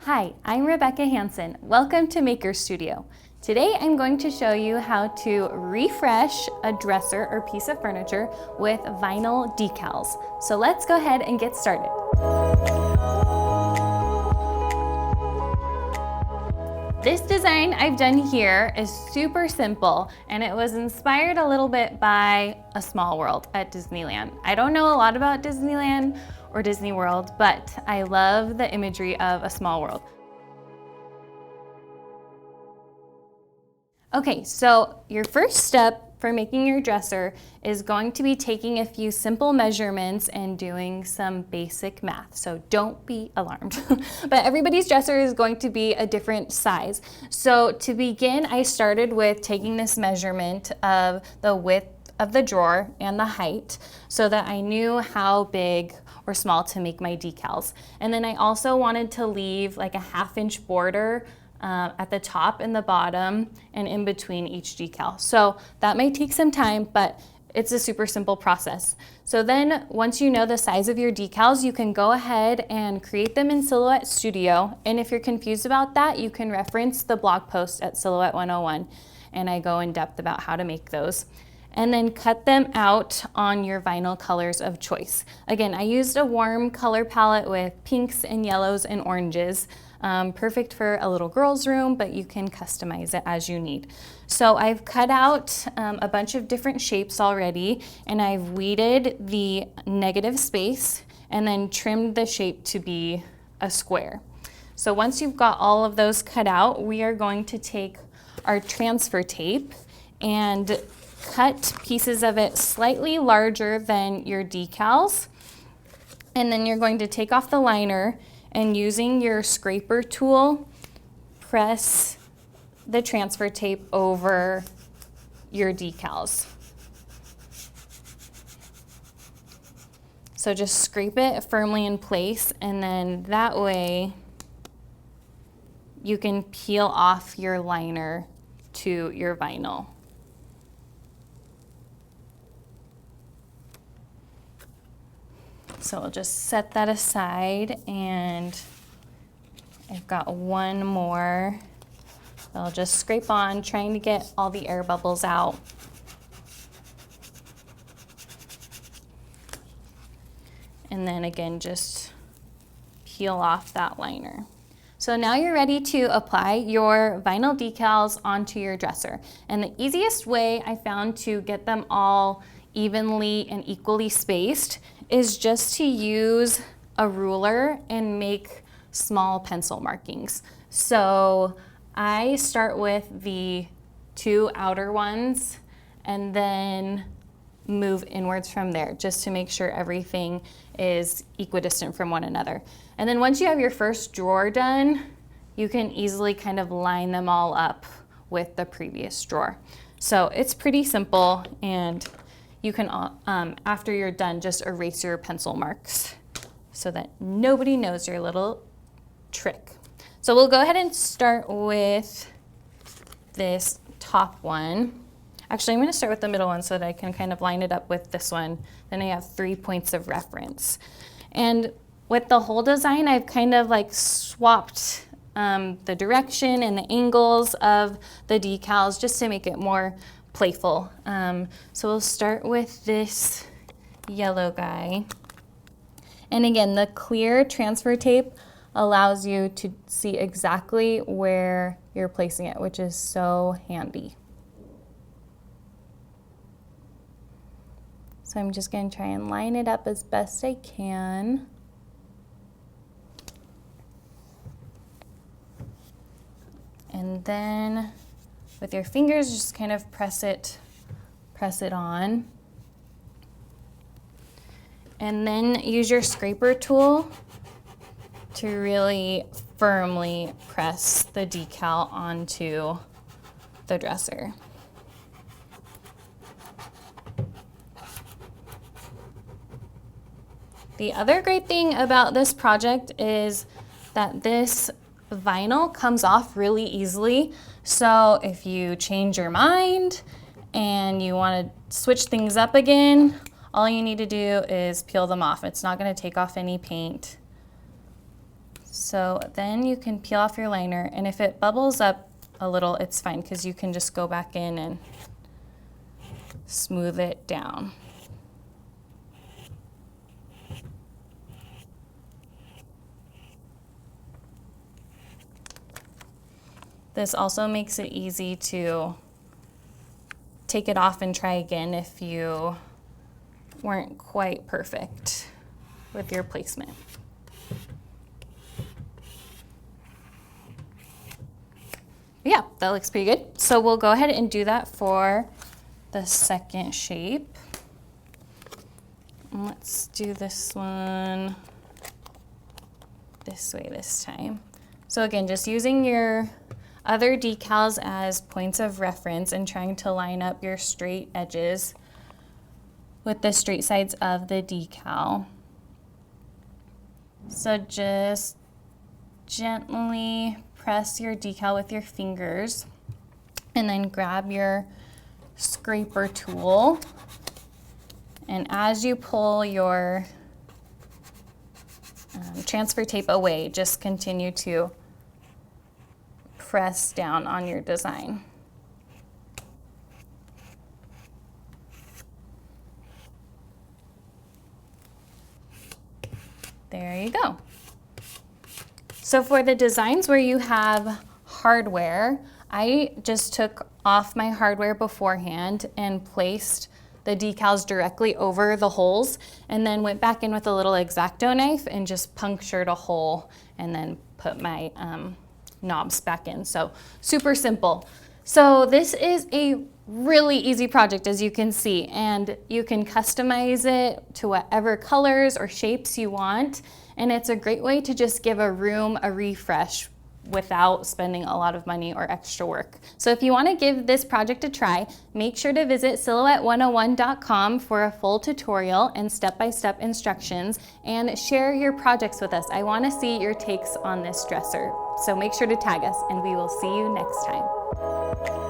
Hi, I'm Rebecca Hansen. Welcome to Maker Studio. Today I'm going to show you how to refresh a dresser or piece of furniture with vinyl decals. So let's go ahead and get started. This design I've done here is super simple, and it was inspired a little bit by A Small World at Disneyland. I don't know a lot about Disneyland or Disney World, but I love the imagery of A Small World. Okay, so your first step for making your dresser is going to be taking a few simple measurements and doing some basic math. So don't be alarmed. But everybody's dresser is going to be a different size. So to begin, I started with taking this measurement of the width of the drawer and the height so that I knew how big or small to make my decals. And then I also wanted to leave like a 1/2 inch border at the top and the bottom and in between each decal. So that may take some time, but it's a super simple process. So then once you know the size of your decals, you can go ahead and create them in Silhouette Studio. And if you're confused about that, you can reference the blog post at Silhouette 101, and I go in depth about how to make those. And then cut them out on your vinyl colors of choice. Again, I used a warm color palette with pinks and yellows and oranges. Perfect for a little girl's room, but you can customize it as you need. So I've cut out a bunch of different shapes already, and I've weeded the negative space and then trimmed the shape to be a square. So once you've got all of those cut out, we are going to take our transfer tape and cut pieces of it slightly larger than your decals. And then you're going to take off the liner and using your scraper tool, press the transfer tape over your decals. So just scrape it firmly in place, and then that way you can peel off your liner to your vinyl. So I'll just set that aside, and I've got one more. I'll just scrape on, trying to get all the air bubbles out. And then again, just peel off that liner. So now you're ready to apply your vinyl decals onto your dresser. And the easiest way I found to get them all evenly and equally spaced is just to use a ruler and make small pencil markings. So I start with the 2 outer ones and then move inwards from there just to make sure everything is equidistant from one another. And then once you have your first drawer done, you can easily kind of line them all up with the previous drawer. So it's pretty simple, and you can, after you're done, just erase your pencil marks so that nobody knows your little trick. So we'll go ahead and start with this top one. Actually, I'm going to start with the middle one so that I can kind of line it up with this one. Then I have 3 points of reference. And with the whole design, I've kind of like swapped the direction and the angles of the decals just to make it more playful. So we'll start with this yellow guy. And again, the clear transfer tape allows you to see exactly where you're placing it, which is so handy. So I'm just going to try and line it up as best I can. And then with your fingers, just kind of press it on. And then use your scraper tool to really firmly press the decal onto the dresser. The other great thing about this project is that this vinyl comes off really easily. So if you change your mind and you want to switch things up again, all you need to do is peel them off. It's not going to take off any paint. So then you can peel off your liner, and if it bubbles up a little, it's fine because you can just go back in and smooth it down. This also makes it easy to take it off and try again if you weren't quite perfect with your placement. Yeah, that looks pretty good. So we'll go ahead and do that for the second shape. Let's do this one this way this time. So again, just using your other decals as points of reference and trying to line up your straight edges with the straight sides of the decal. So just gently press your decal with your fingers and then grab your scraper tool. And as you pull your transfer tape away, just continue to press down on your design. There you go. So for the designs where you have hardware, I just took off my hardware beforehand and placed the decals directly over the holes, and then went back in with a little X-Acto knife and just punctured a hole and then put my knobs back in. So super simple. So this is a really easy project, as you can see, and you can customize it to whatever colors or shapes you want. And it's a great way to just give a room a refresh without spending a lot of money or extra work. So if you want to give this project a try, make sure to visit silhouette101.com for a full tutorial and step-by-step instructions, and share your projects with us. I want to see your takes on this dresser. So make sure to tag us, and we will see you next time.